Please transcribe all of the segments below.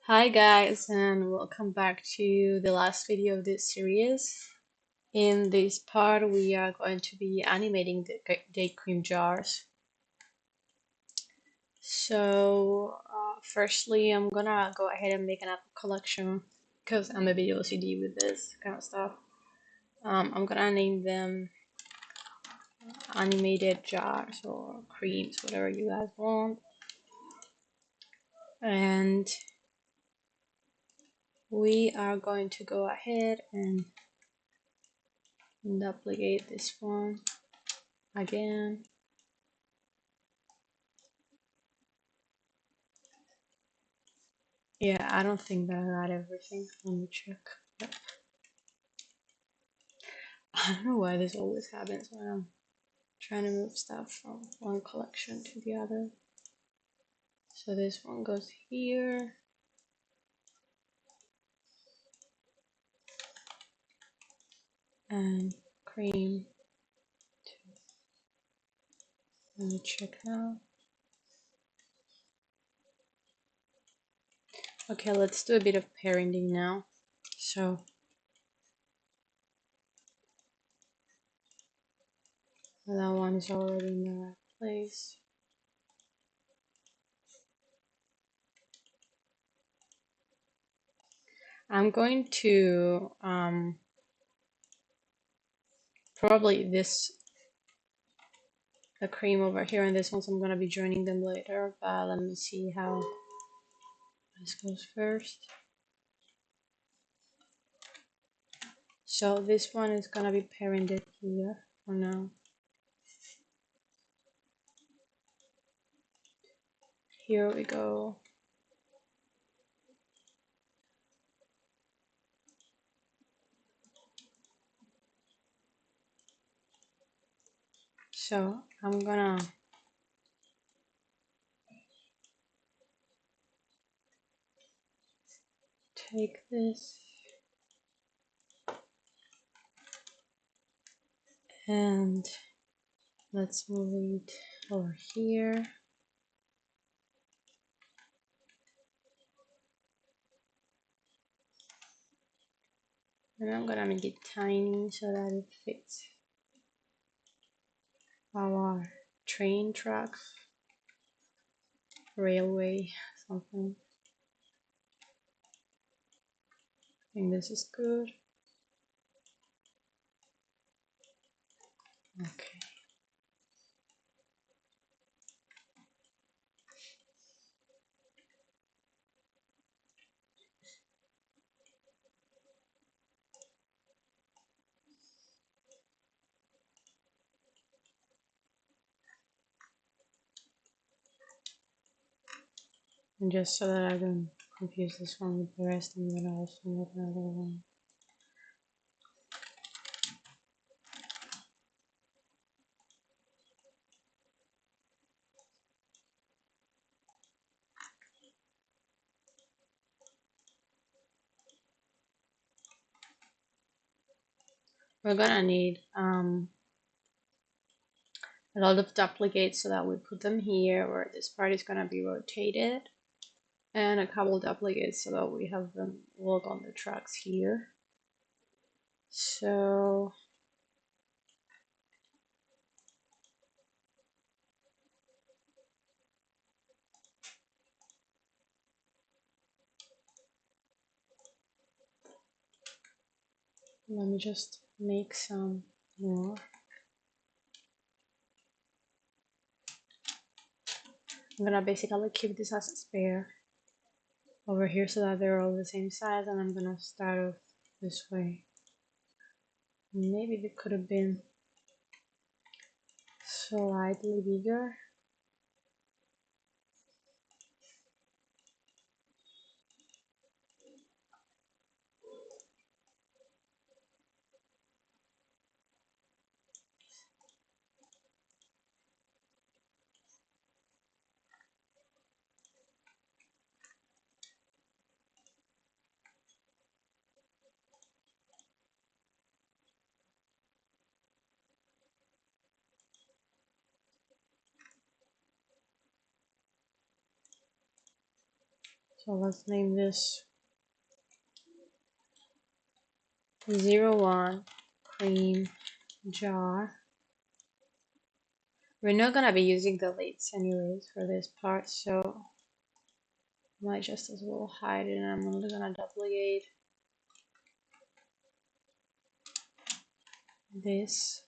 Hi guys, and welcome back to the last video of this series. In this part, we are going to be animating the date cream jars. Firstly, I'm gonna go ahead and make an apple collection because I'm a bit OCD with this kind of stuff. I'm gonna name them animated jars or creams, whatever you guys want. And we are going to go ahead and duplicate this one again. Yeah, I don't think that I got everything. Let me check. Yep. I don't know why this always happens when I'm trying to move stuff from one collection to the other. So this one goes here. And cream. Let me check now. Okay, let's do a bit of parenting now. So that one is already in the right place. I'm going to probably the cream over here and this one, so I'm gonna be joining them later, but let me see how this goes first. So this one is gonna be parented here for now. Here we go. So I'm gonna take this and let's move it over here. And I'm gonna make it tiny so that it fits our train tracks, railway, something. I think this is good. Okay. And just so that I don't confuse this one with the rest, I'm gonna also make another one. We're gonna need a lot of duplicates so that we put them here where this part is gonna be rotated, and a couple duplicates so that we have them look on the tracks here. So let me just make some more. I'm gonna basically keep this as a spare over here so that they're all the same size, and I'm gonna start off this way. Maybe they could have been slightly bigger. So let's name this 01 cream jar. We're not gonna be using the lids anyways for this part, so I might just as well hide it, and I'm only gonna duplicate this.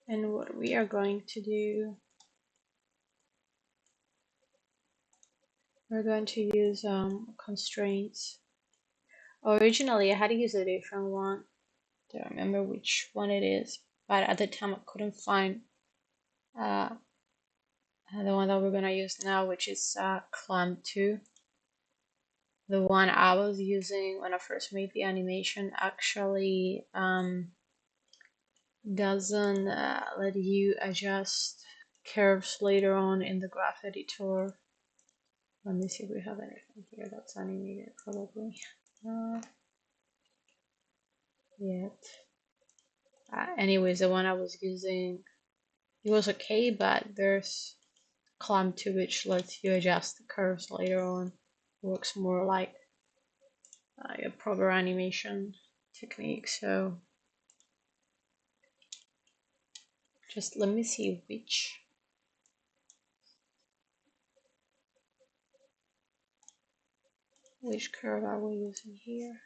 And what we are going to do, we're going to use constraints. Originally, I had to use a different one. I don't remember which one it is, but at the time I couldn't find uh, the one that we're gonna use now, which is Clamp 2. The one I was using when I first made the animation actually doesn't let you adjust curves later on in the graph editor. Let me see if we have anything here that's animated, probably. Yet. Anyways, the one I was using, it was okay, but there's Clamp 2 which lets you adjust the curves later on. Works more like a proper animation technique. So just let me see which curve are we using here.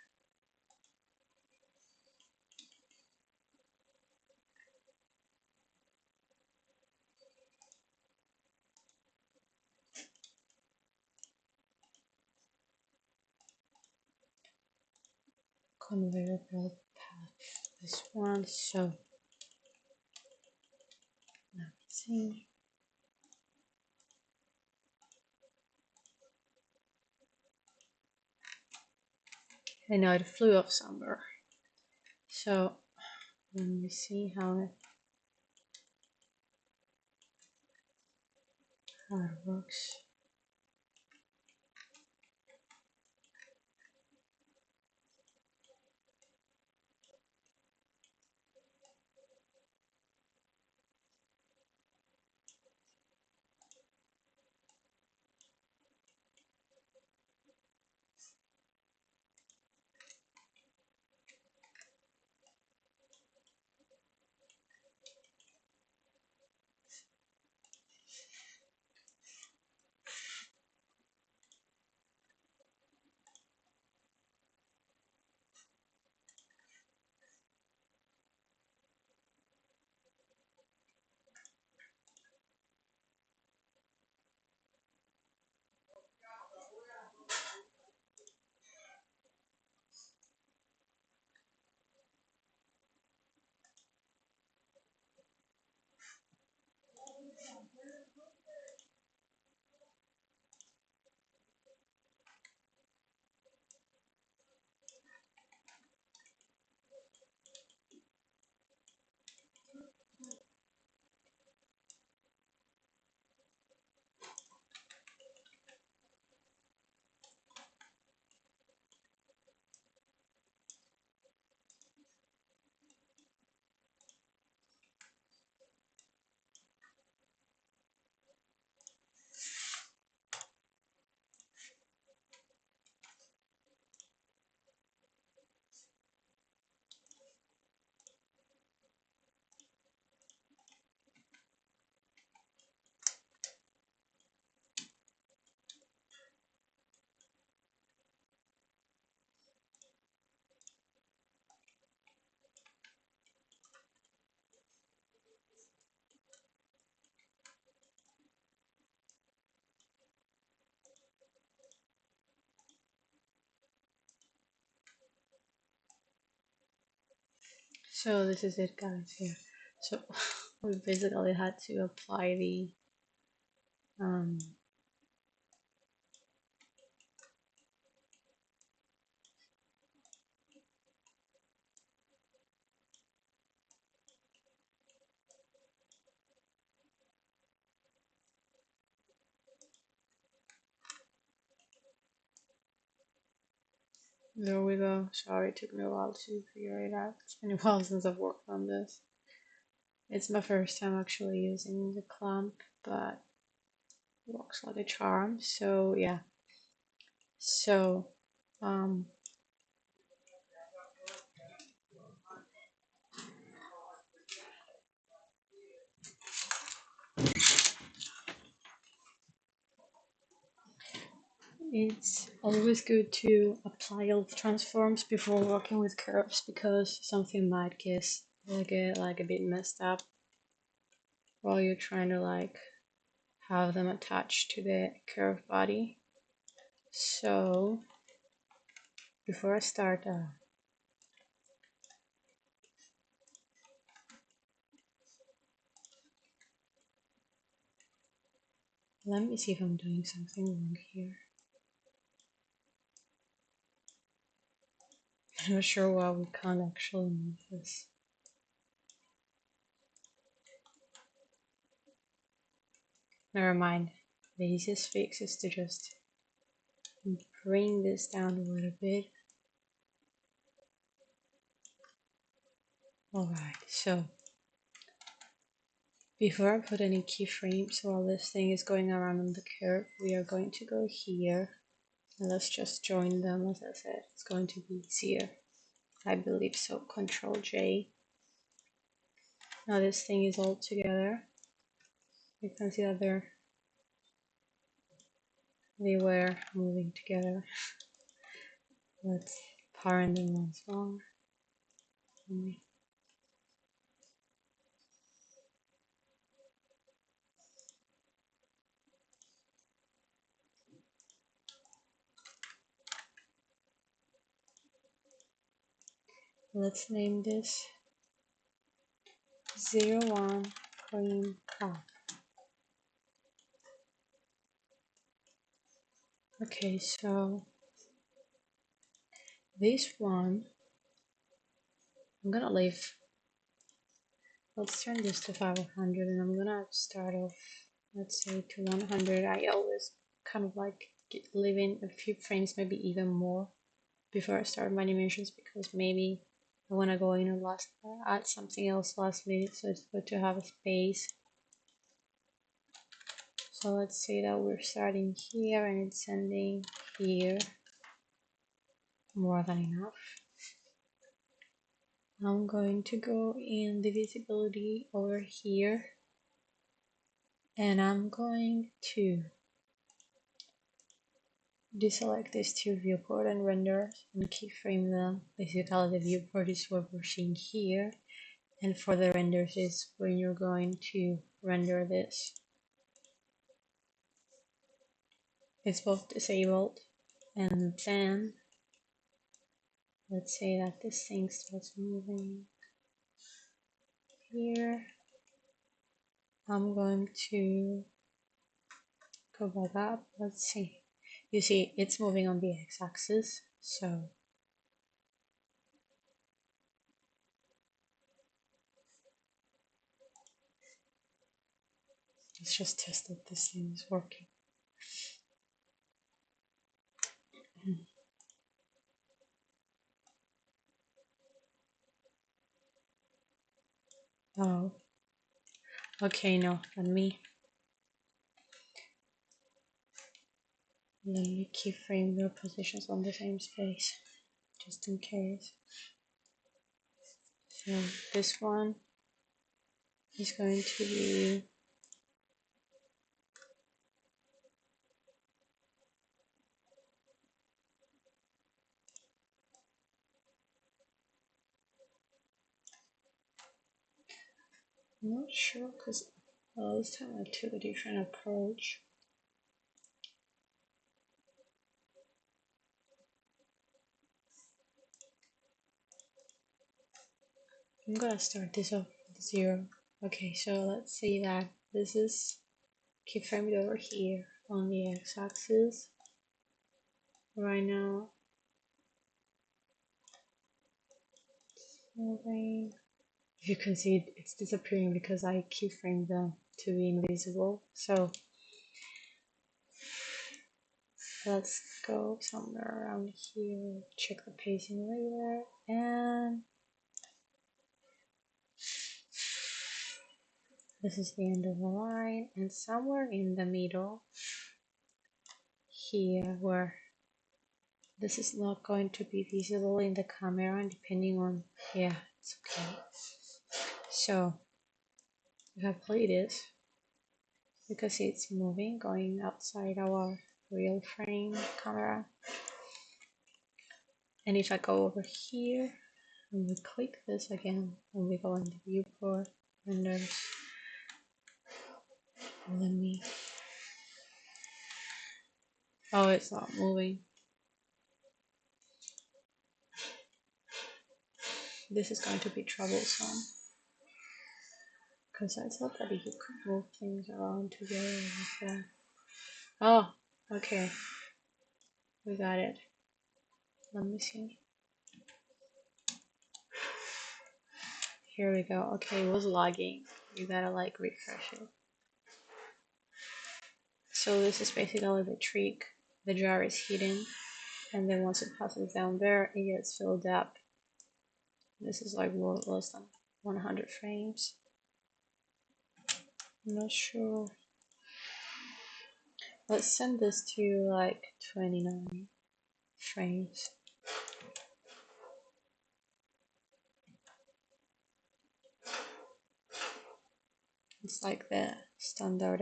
Conveyor belt path, this one. So let me see. I know it flew off somewhere. So let me see how it works. So this is it, guys. Here. So we basically had to apply the um, there we go. Sorry, it took me a while to figure it out. It's been a while since I've worked on this. It's my first time actually using the clamp, but it works like a charm. So yeah. So um, it's always good to apply all the transforms before working with curves because something might get like a bit messed up while you're trying to like have them attached to the curve body. So before I start, let me see if I'm doing something wrong here. I'm not sure why we can't actually move this. Never mind. The easiest fix is to just bring this down a little bit. Alright, so before I put any keyframes while this thing is going around on the curve, we are going to go here and let's just join them. As I said, it's going to be easier. I believe so. Control J. Now this thing is all together. You can see that they were moving together. Let's parent them once more. Let's name this 01 cream cloud. Okay, so this one, I'm gonna leave. Let's turn this to 500 and I'm gonna start off, let's say to 100. I always kind of like leaving a few frames, maybe even more before I start my animations because maybe I want to go in and add something else last minute, so it's good to have a space. So let's say that we're starting here and it's ending here. More than enough. I'm going to go in the visibility over here and I'm going to deselect these two viewport and render and keyframe them. Basically the viewport is what we're seeing here, and for the renders is when you're going to render this. It's both disabled, and then let's say that this thing starts moving here. I'm going to go back up. Let's see. You see, it's moving on the x-axis, so let's just test that this thing is working. Oh, okay, no, let me keyframe their positions on the same space, just in case. So this one is going to be I'm not sure because this time I took a different approach. I'm gonna start this off with 0. Okay, so let's see that this is keyframed over here on the x-axis right now. Moving. If you can see, it's disappearing because I keyframed them to be invisible. So let's go somewhere around here, check the pacing later, and This is the end of the line, and somewhere in the middle here, where this is not going to be visible in the camera, and depending on, yeah, it's okay. So we have play this because it's moving, going outside our real frame camera. And if I go over here and we click this again, and we go in the viewport, and there's, let me, oh, it's not moving. This is going to be troublesome because I thought that you could move things around together like that. Oh, okay, we got it. Let me see. Here we go. Okay, it was lagging. You gotta like refresh it. So this is basically the trick. The jar is hidden, and then once it passes down there, it gets filled up. This is like less than 100 frames. I'm not sure. Let's send this to like 29 frames. It's like the standard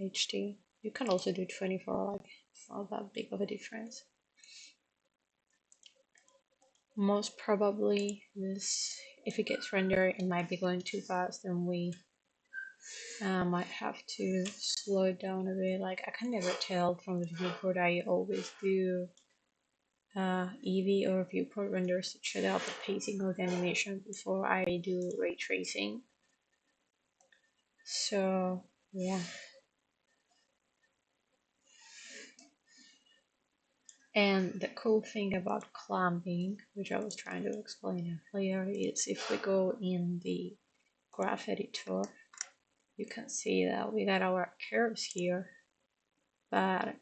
HD. You can also do 24, like it's not that big of a difference. Most probably this, if it gets rendered, it might be going too fast, and we might have to slow it down a bit. Like I can never tell from the viewport. I always do Eevee or viewport renders to check out the pacing of the animation before I do ray tracing. So yeah. And the cool thing about clamping, which I was trying to explain earlier, is if we go in the graph editor, you can see that we got our curves here. But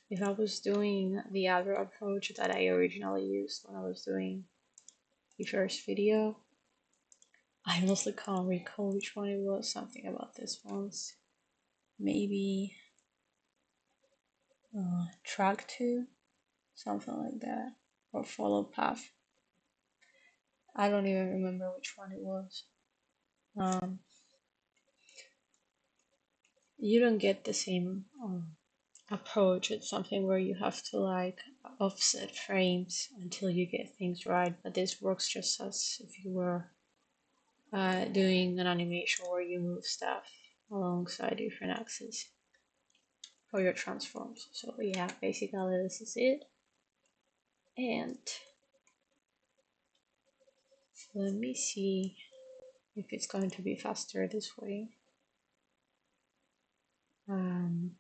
if I was doing the other approach that I originally used when I was doing the first video, I honestly can't recall which one it was. Something about this one's maybe track 2, something like that, or follow path. I don't even remember which one it was. You don't get the same approach. It's something where you have to like offset frames until you get things right, but this works just as if you were doing an animation where you move stuff alongside different axes for your transforms. So yeah, basically this is it. And let me see if it's going to be faster this way. I'm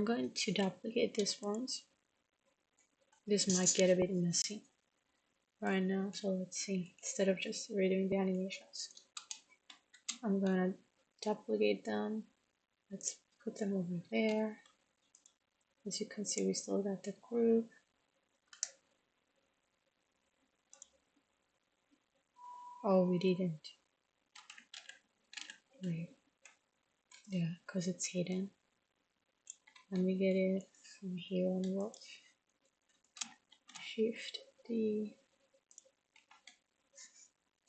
going to duplicate this once. This might get a bit messy right now, so let's see. Instead of just redoing the animations, I'm gonna duplicate them. Let's put them over there. As you can see, we still got the group. Oh, we didn't. Wait. Yeah, because it's hidden. Let me get it from here on what? Shift D.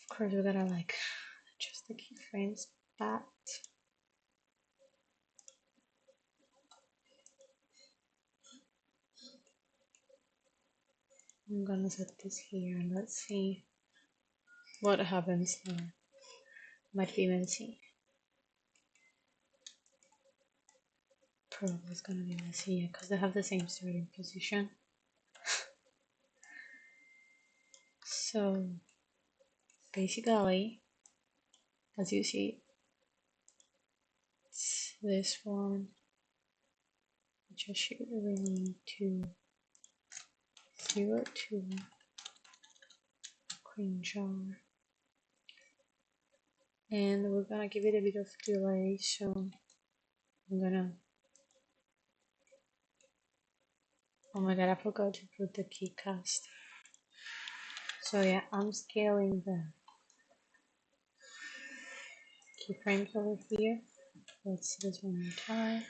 Of course, we gotta like adjust the keyframes, but I'm gonna set this here and let's see what happens now. Might be messy. Probably it's gonna be messy because they have the same starting position. So basically, as you see, it's this one. I just really need to 0 to cream jar, and we're gonna give it a bit of delay. So I'm gonna Oh my god, I forgot to put the keycast. So yeah, I'm scaling the keyframes over here. Let's see this one more time.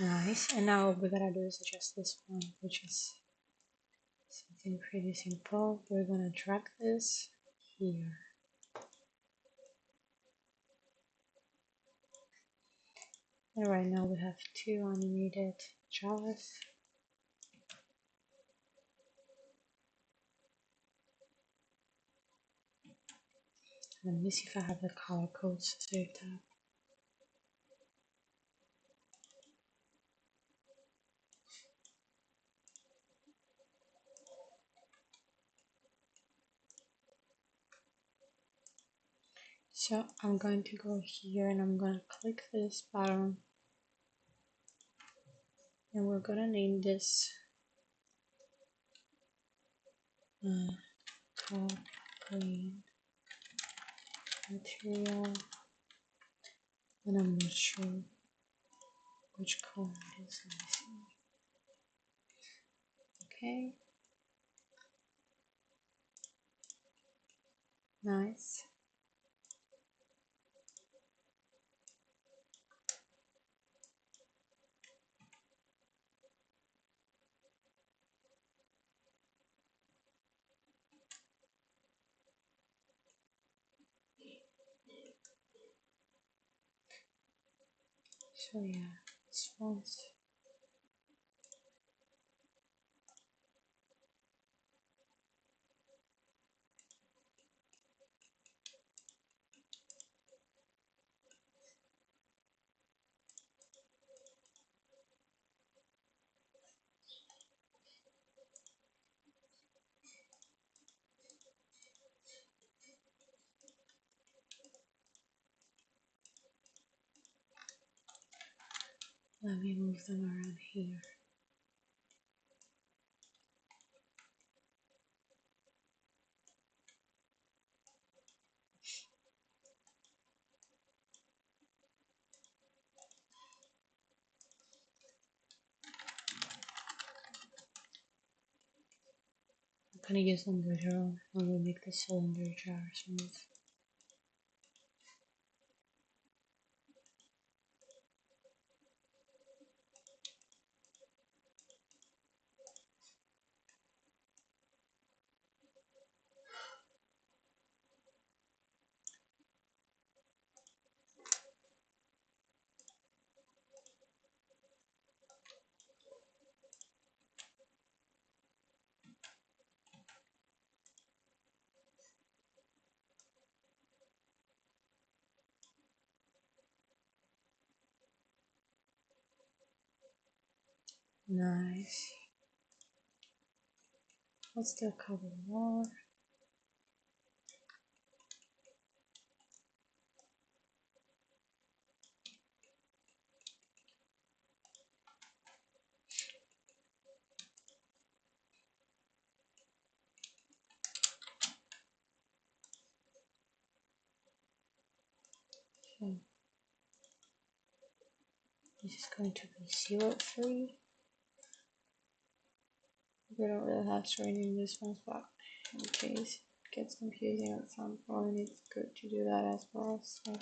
Nice. And now all we gotta do is adjust this one, which is something pretty simple. We're gonna drag this here. And right now we have two animated jaws. Let me see if I have the color codes saved up. So I'm going to go here and I'm going to click this button and we're going to name this top green material, and I'm not sure which color it is. Let me see. Okay, nice. So yeah, this one's let me move them around here. I'm gonna use some glitter when we make the cylinder jar smooth. Nice. Let's do a couple more. So this is going to be 03. We don't really have to rename this one, but in case it gets confusing at some point, it's good to do that as well. So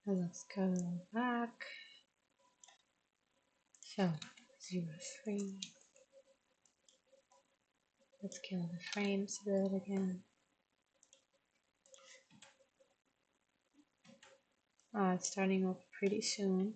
let's go back. So 03. Let's kill the frames a bit again. It's starting off pretty soon.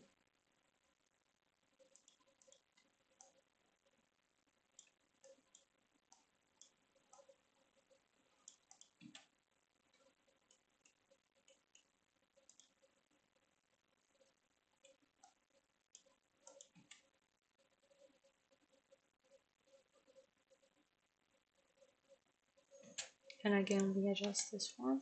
And again, we adjust this one.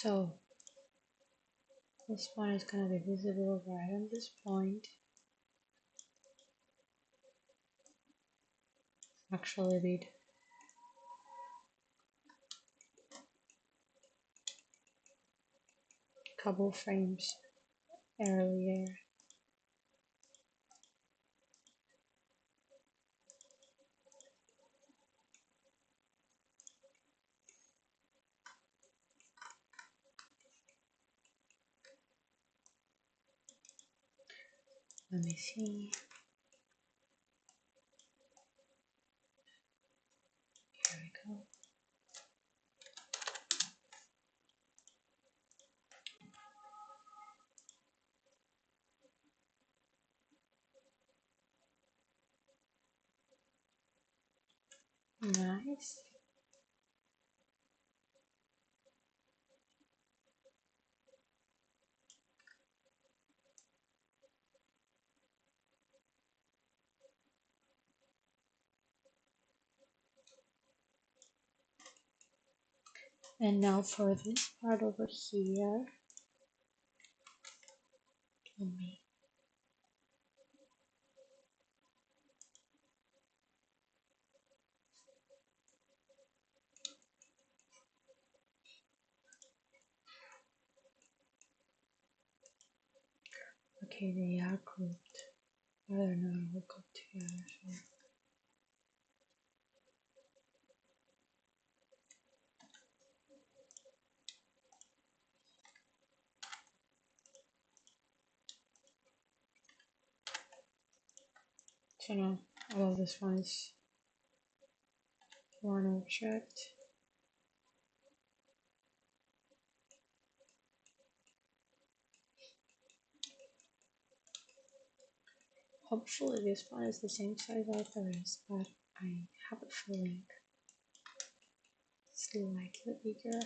So this one is going to be visible right on this point. Actually, a bit couple frames earlier. Let me see. Here we go. Nice. And now for this part over here, let me okay, they are grouped, but they're not all grouped together. So now all of this one is one object. Hopefully this one is the same size as the rest, but I have a feeling it's slightly bigger.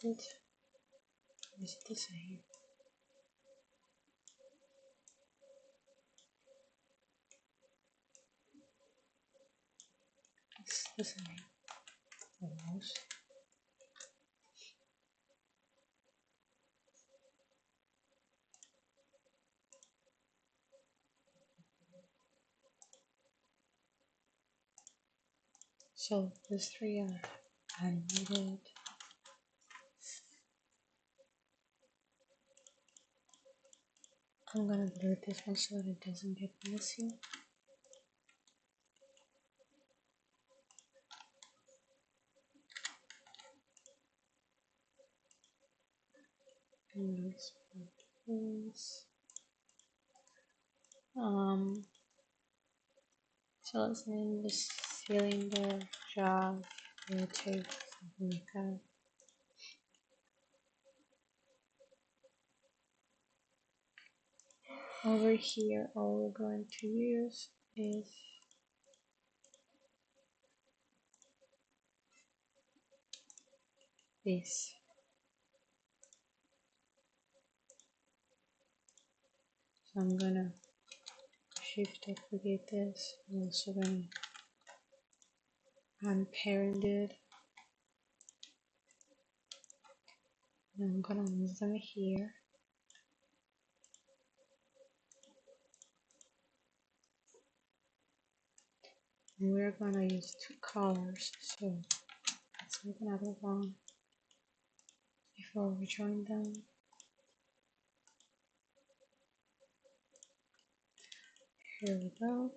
Is it the same? It's the same, almost. So these three are unneeded. I'm gonna delete this one so that it doesn't get messy. And let's put this. So let's name this cylinder job rotate, something like that. Over here, all we're going to use is this. So I'm gonna shift duplicate this. I'm also gonna unparent it. And I'm gonna move them here. And we're gonna use two colors. So let's make another one before we join them. Here we go.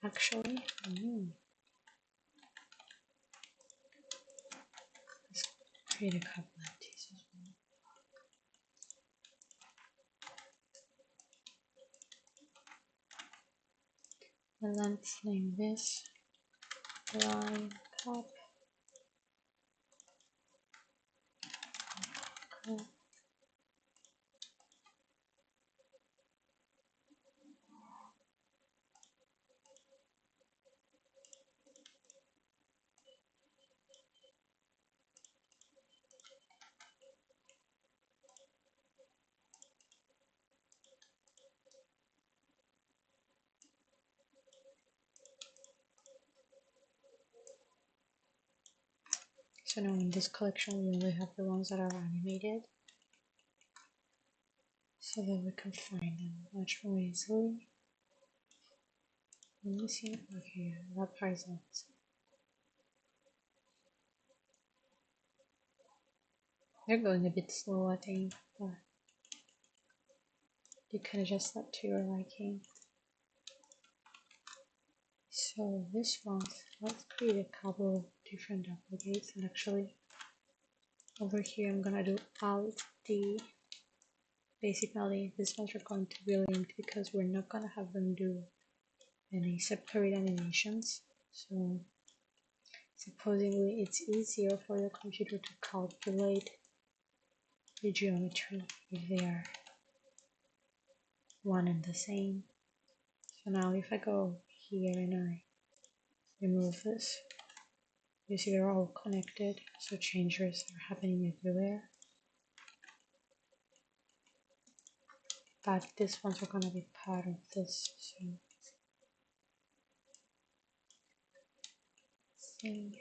Actually, let's create a couple empties as well. And let's name this line cup. So now in this collection we only have the ones that are animated, so that we can find them much more easily. Let me see. Okay, that part is not. They're going a bit slow, I think, but you can adjust that to your liking. So this one, let's create a couple of different duplicates, and actually over here I'm gonna do Alt D. Basically, these ones are going to be linked because we're not gonna have them do any separate animations. So supposedly it's easier for the computer to calculate the geometry if they are one and the same. So now if I go here and I remove this, you see they're all connected, so changes are happening everywhere. But these ones are gonna be part of this, so save.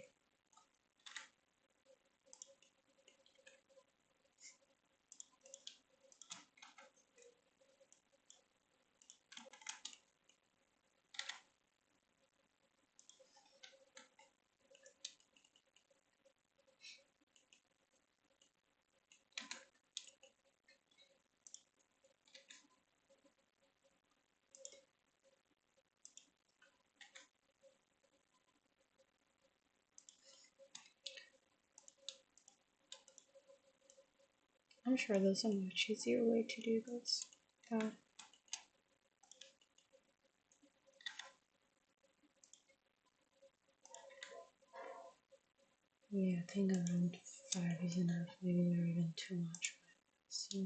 I'm sure there's a much easier way to do this. Yeah, I think around 5 is enough. Maybe they're even too much. So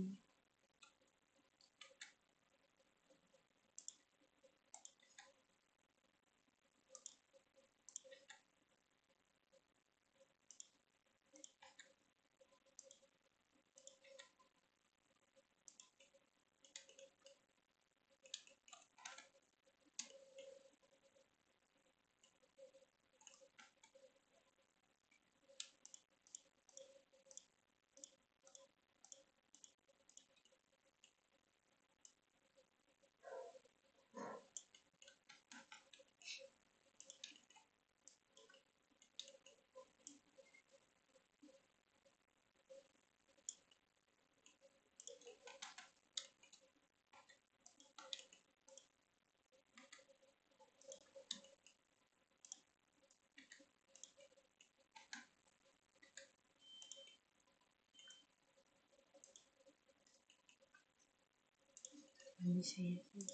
let me see this.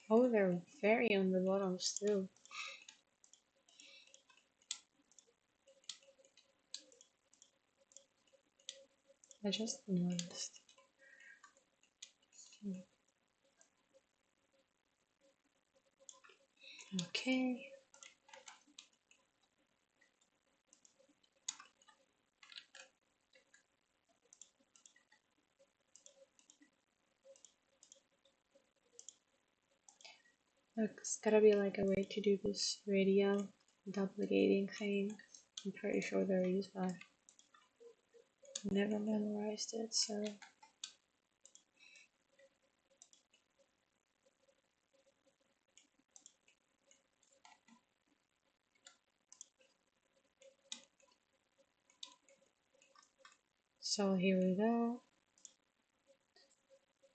Oh, they're very on the bottom still. I just noticed. Okay. Look, it's gotta be like a way to do this radial duplicating thing. I'm pretty sure there is, but I never memorized it, so here we go.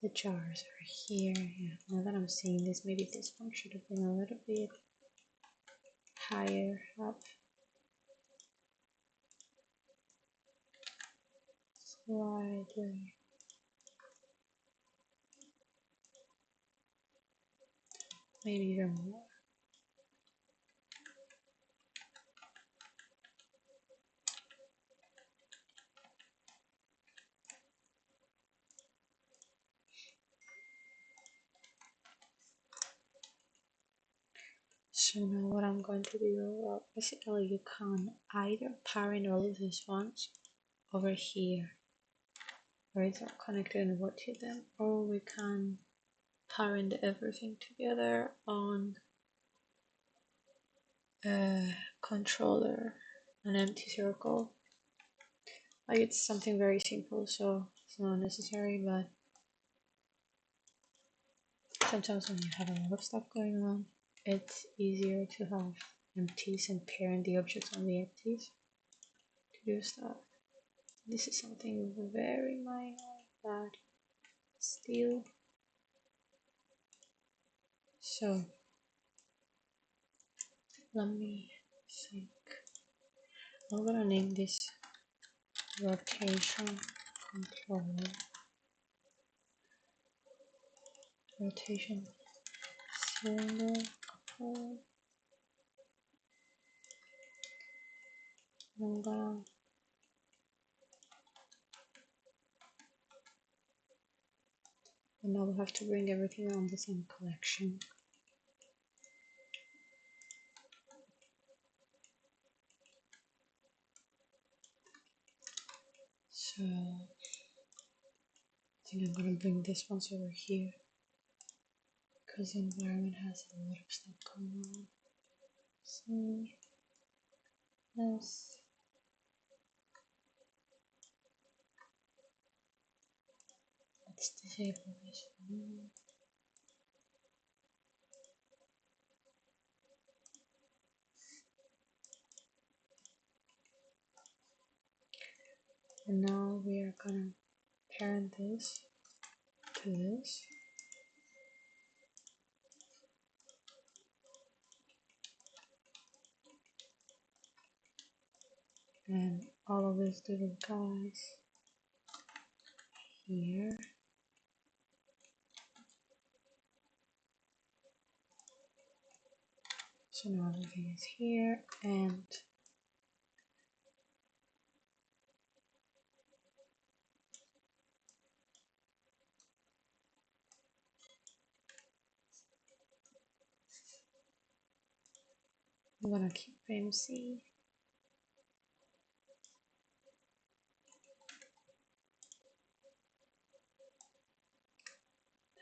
The jars are here. Yeah, now that I'm seeing this, maybe this one should have been a little bit higher up. Slightly. Maybe even more. So now what I'm going to do, well, basically you can either parent all of these ones over here, where it's all connected and work to them, or we can parent everything together on a controller, an empty circle. Like it's something very simple, so it's not necessary, but sometimes when you have a lot of stuff going on, it's easier to have empties and parent the objects on the empties to do stuff. This is something very minor, but still. So let me think. I'm gonna name this rotation controller. Rotation cylinder controller. I'm gonna and now we have to bring everything on the same collection. So I think I'm gonna bring this one over here because the environment has a lot of stuff going on. So let's disable this one. And now we are gonna parent this to this. And all of these little guys here. So now everything is here, and I'm gonna keep MC.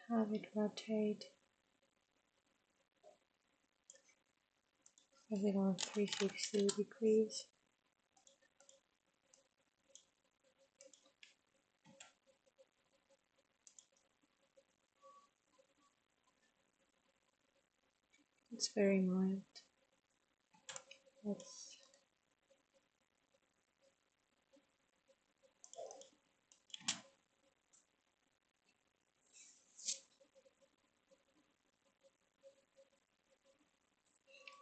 Have it rotate. Have it on 360 degrees. It's very mild. Let's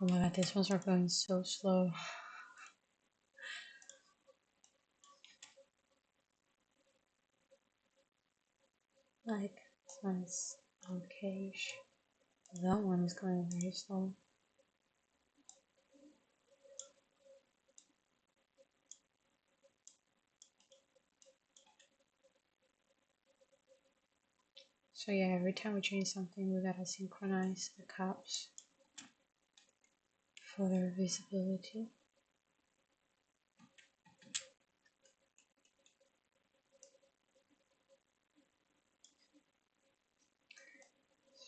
oh my god, these ones are going so slow. Like, this one's okay. That one is going very slow. So yeah, every time we change something, we gotta synchronize the caps for their visibility.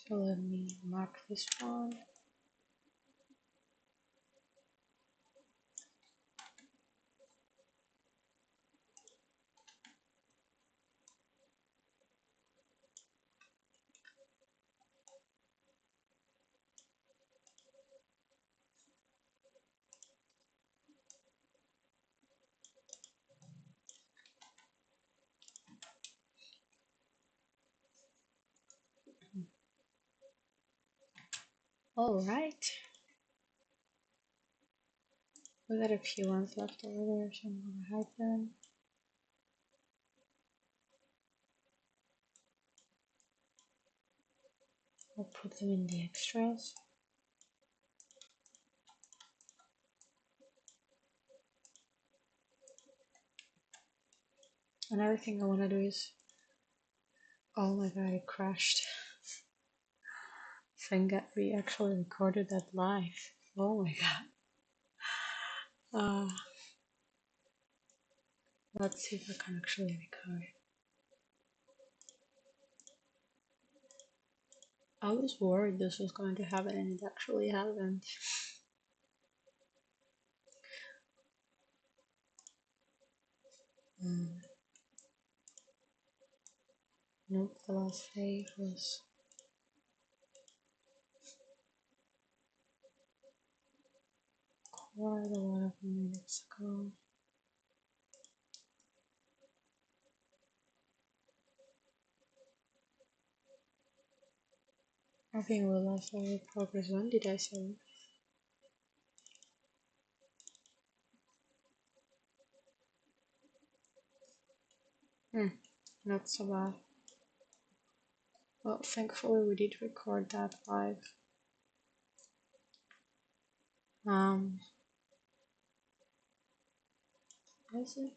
So let me mark this one. All right. We got a few ones left over there, so I'm gonna hide them. I'll put them in the extras. Another thing I wanna do is, oh my god, it crashed. Thank God we actually recorded that live. Oh my god. Let's see if I can actually record. I was worried this was going to happen and it actually happened. Nope, the last save was quite a lot of minutes ago. I think we lost all progress. When did I save? Not so bad. Well, thankfully we did record that live. Is it?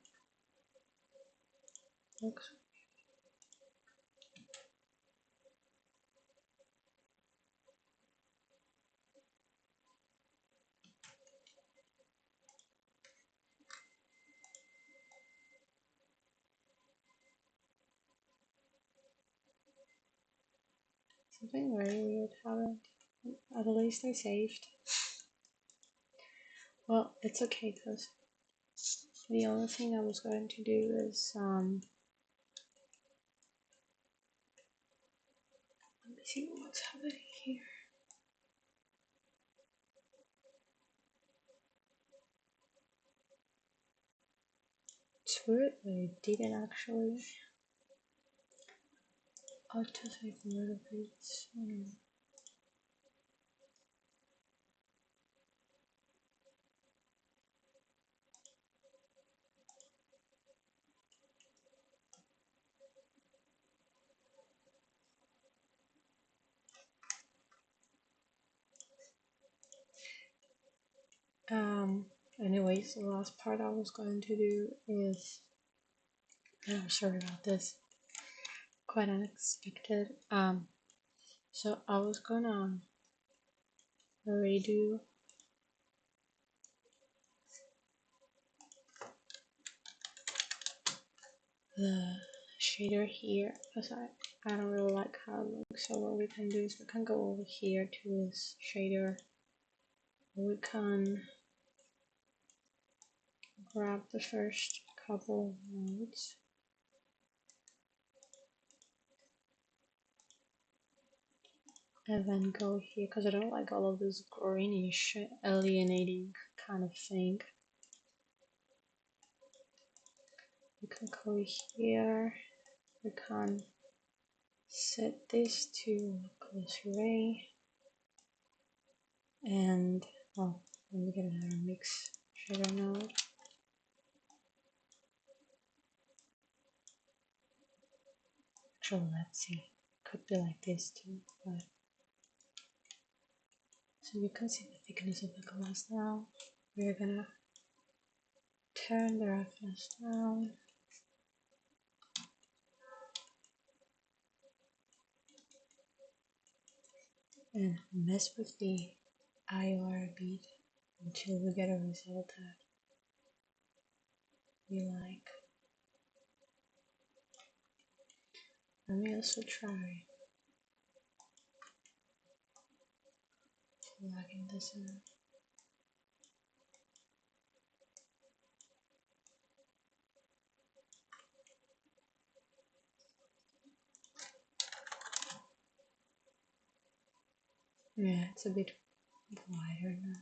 Looks something very weird happened. At least I saved. Well, it's okay because the only thing I was going to do is let me see what's happening here. It's weird that it didn't actually auto-save motivates. Anyways, the last part I was going to do is, I'm sorry about this, quite unexpected. So I was gonna redo the shader here because I don't really like how it looks. So what we can do is we can go over here to this shader. We can grab the first couple nodes and then go here because I don't like all of this greenish alienating kind of thing. We can go here, we can set this to close array, and oh, let me get another mix shader node. Actually, let's see, could be like this too, but so you can see the thickness of the glass now. We're gonna turn the roughness down. And mess with the IOR a bit until we get a result that we like. Let me also try plugging this in. Yeah, it's a bit wider now.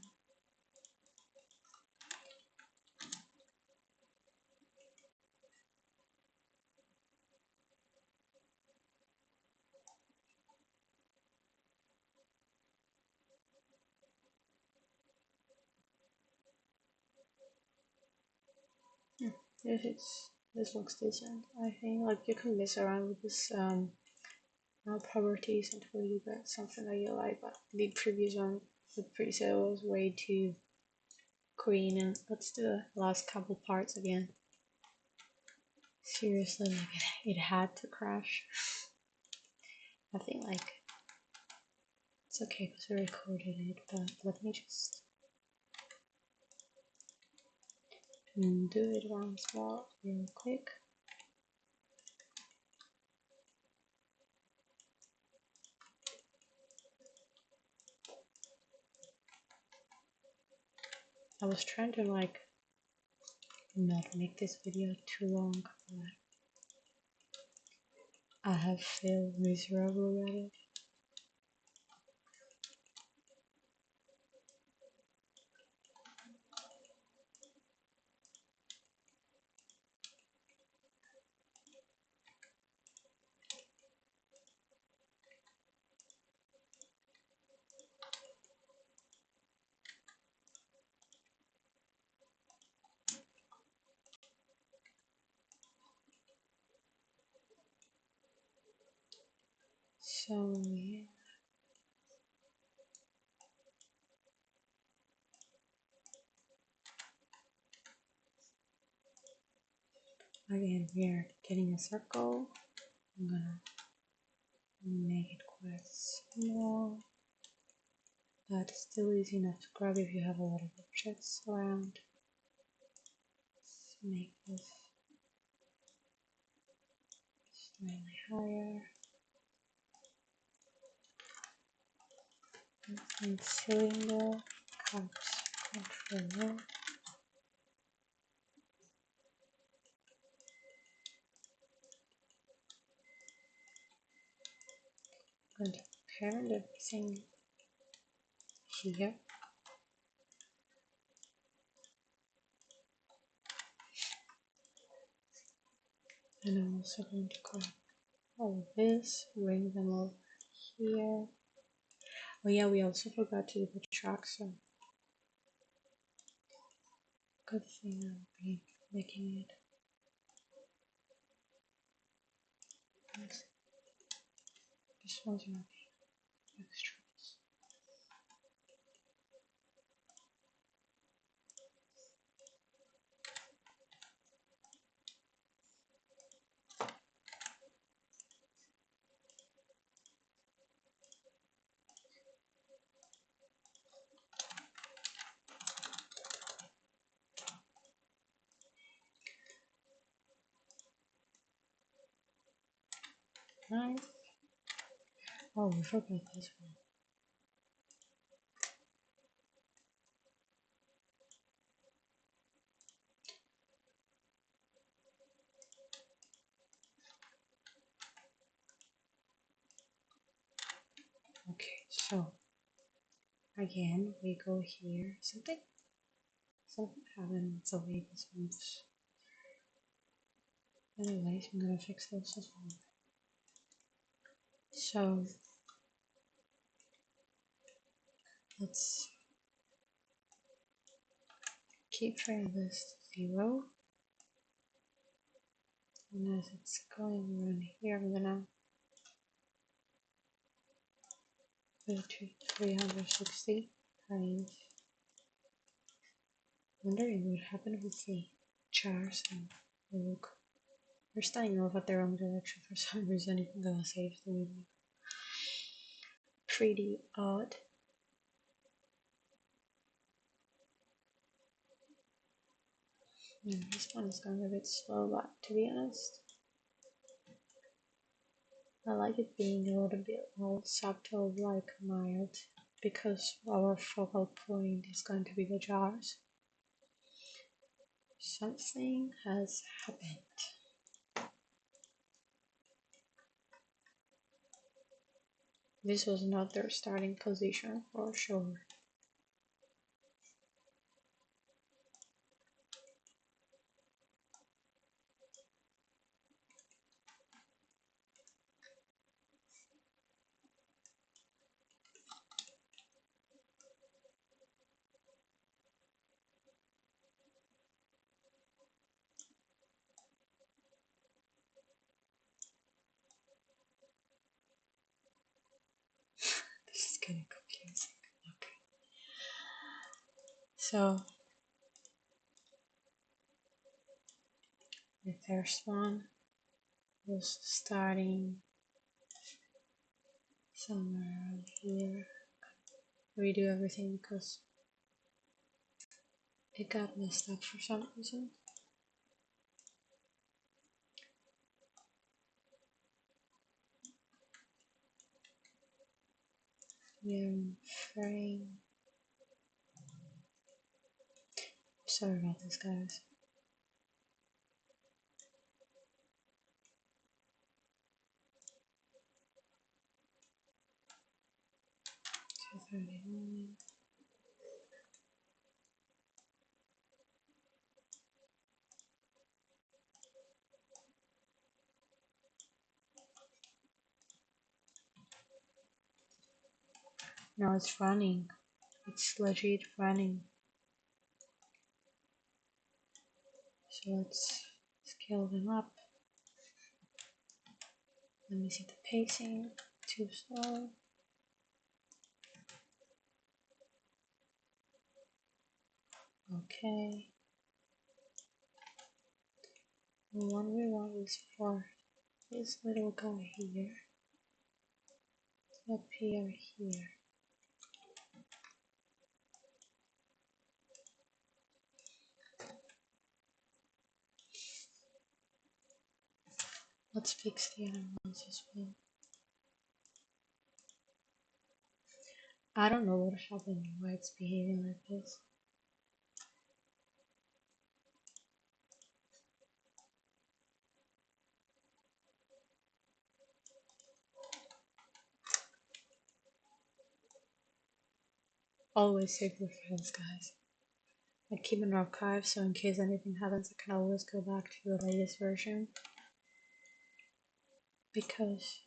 This looks decent. I think like you can mess around with this properties until you get something that you like. But the previous one, the preset was way too green. And let's do the last couple parts again. Seriously, like it had to crash. I think like It's okay because we recorded it, but let me just do it once more real quick. I was trying to like not make this video too long, but I have failed miserably at it. So yeah. Again, we are getting a circle. I'm gonna make it quite small, but still easy enough to grab if you have a lot of objects around. Let's make this slightly higher. And cylinder, cups, controller. I'm going to parent everything here. And I'm also going to grab all of this, bring them over here. Oh yeah, we also forgot to do the track, so good thing I'll be making it. This one's gonna be extras. Nice. Oh, we forgot this one. Okay, so again we go here. Something happened with the way this moves. Anyways, I'm gonna fix this as well. So let's keep trying this to 0. And as it's going around here, I'm gonna go to 360 times. Wondering what happened with the jars and look. They're starting off at the wrong direction for some reason, even though I saved the video. Pretty odd. Yeah, this one is going a bit slow, but to be honest, I like it being a little bit more subtle, like mild, because our focal point is going to be the jars. Something has happened. This was not their starting position for sure. This is getting confusing. Okay. So the first one was starting somewhere around here. redo everything because it got messed up for some reason. Yeah, frame. Sorry about this, guys. Now it's running. It's legit running. So let's scale them up. Let me see the pacing. Too slow. Okay. The one we want is for this little guy here. Up here. Let's fix the other ones as well. I don't know what happened, why it's behaving like this. Always save your files, guys. I keep an archive so in case anything happens I can always go back to the latest version. Because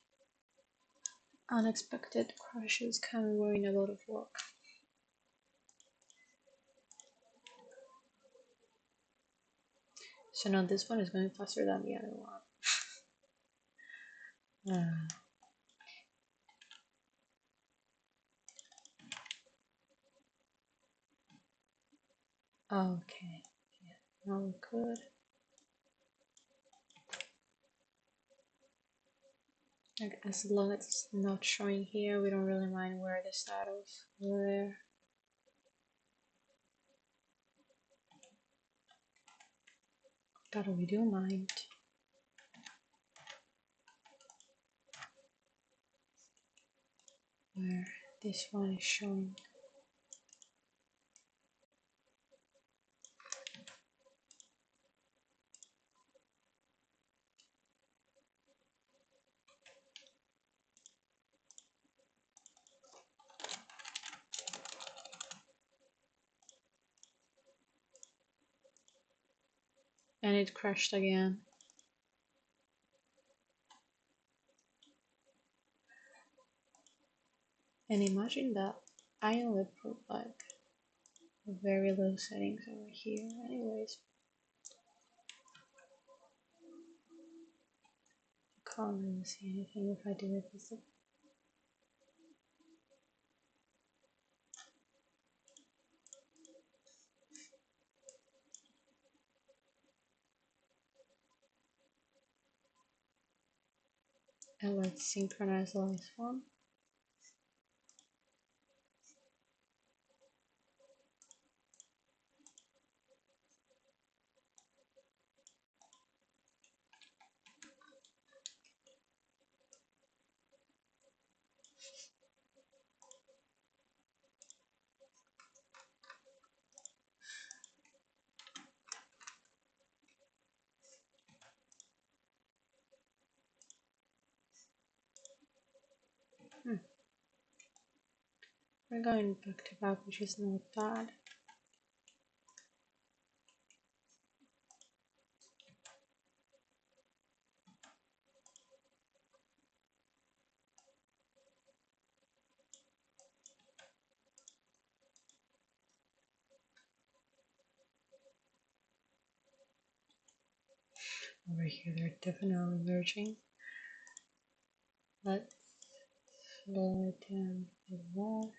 unexpected crashes can ruin a lot of work. So now this one is going faster than the other one. Okay, yeah, now we're good. Like, as long as it's not showing here, we don't really mind where the shadows were there. But we do mind. Where this one is showing. And it crashed again. And imagine that I only put like very low settings over here. Anyways, I can't really see anything if I do it with it. And let's synchronize the last one. We're going back to back, which is not bad. Over here, they're definitely merging. Let's slow it down a lot.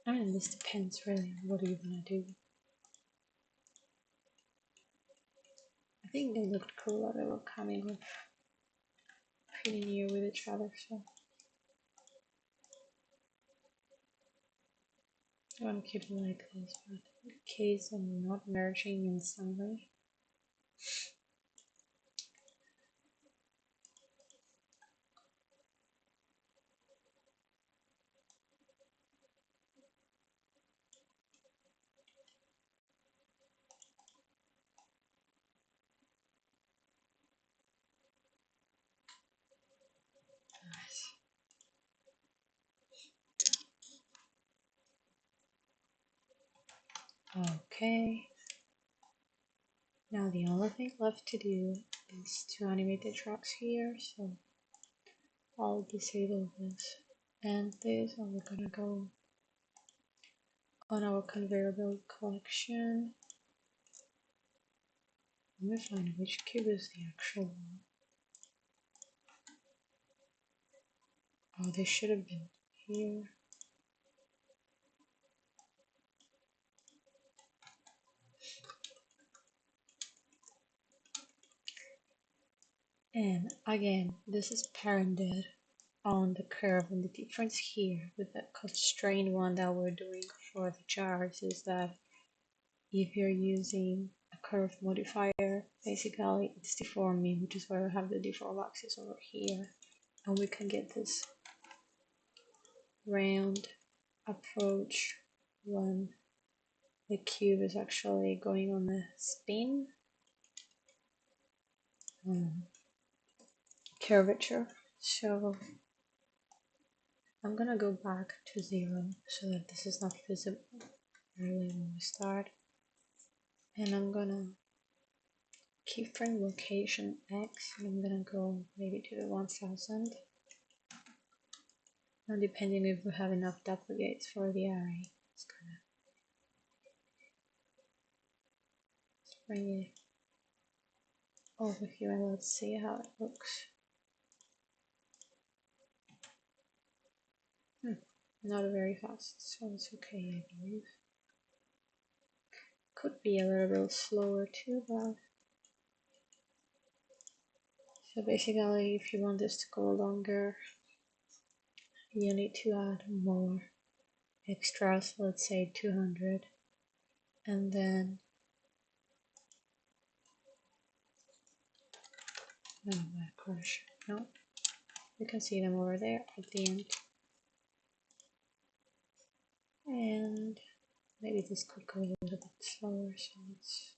I mean, this depends really on what you want to do. think they looked cool that they were coming with pretty near with each other, so I want to keep it like this, but in case I'm not merging in some way. Okay, now the only thing left to do is to animate the tracks here, so I'll disable this and this, and we're gonna go on our conveyor belt collection. Let me find which cube is the actual one. Oh, they should have been here. And again, this is parented on the curve, and the difference here with the constrained one that we're doing for the jars is that if you're using a curve modifier, basically it's deforming, which is why we have the deform axis over here, and we can get this round approach when the cube is actually going on the spin curvature. So I'm gonna go back to 0 so that this is not visible early when we start, and I'm gonna keyframe location X, and I'm gonna go maybe to the 1000. Now depending if we have enough duplicates for the array, it's gonna bring it over here and let's see how it looks. Not very fast, so it's okay, I believe. Could be a little bit slower too, but so basically if you want this to go longer, you need to add more extras, let's say 200, and then crush. No, you can see them over there at the end. And maybe this could go a little bit slower, so let's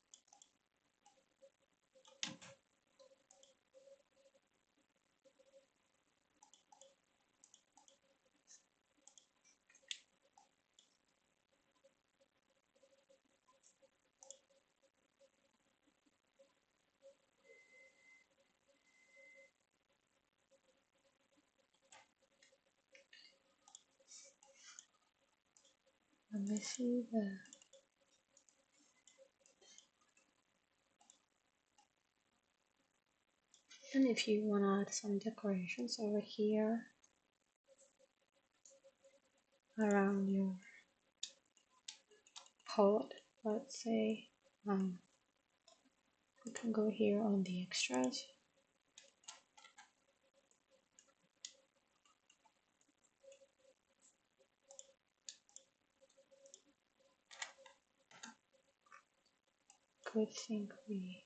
see the and if you want to add some decorations over here around your pod, let's say, you can go here on the extras. Good thing we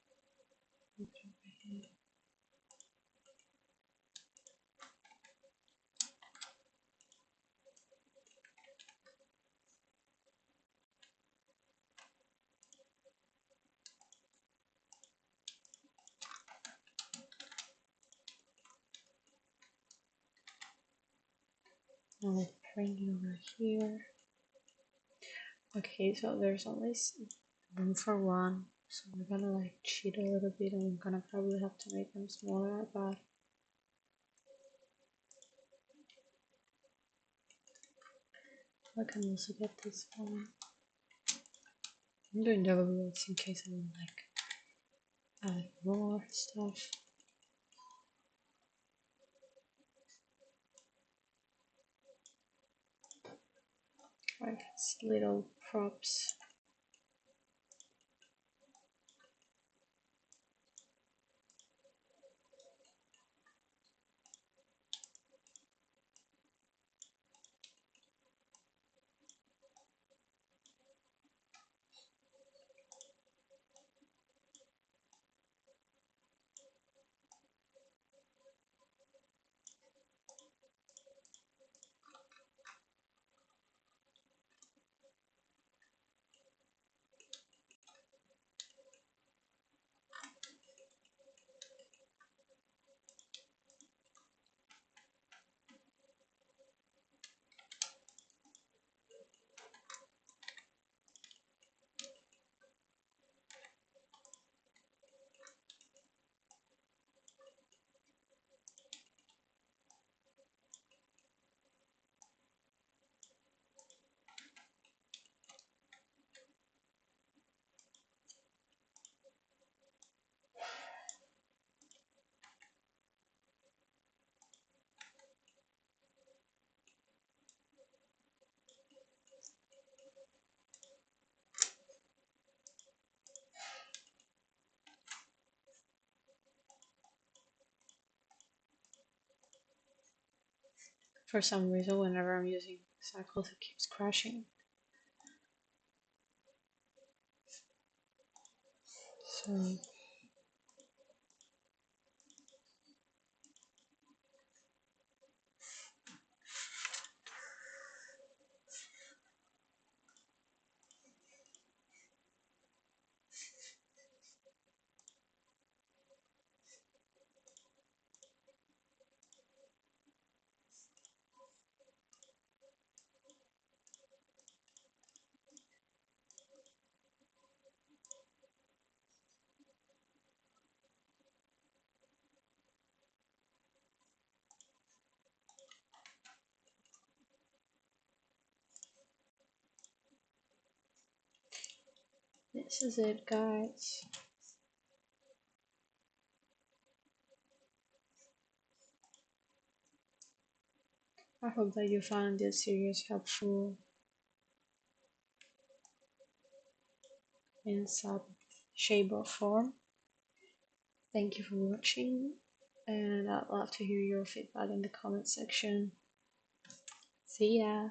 I'll bring it over here. Okay, so there's only room for one, so we're gonna like cheat a little bit, and we're gonna probably have to make them smaller, but I can also get this one. I'm doing double rows in case I want like add more stuff. Like little props. For some reason, whenever I'm using Cycles, it keeps crashing. So this is it, guys. I hope that you found this series helpful in some shape or form. Thank you for watching, and I'd love to hear your feedback in the comment section. See ya!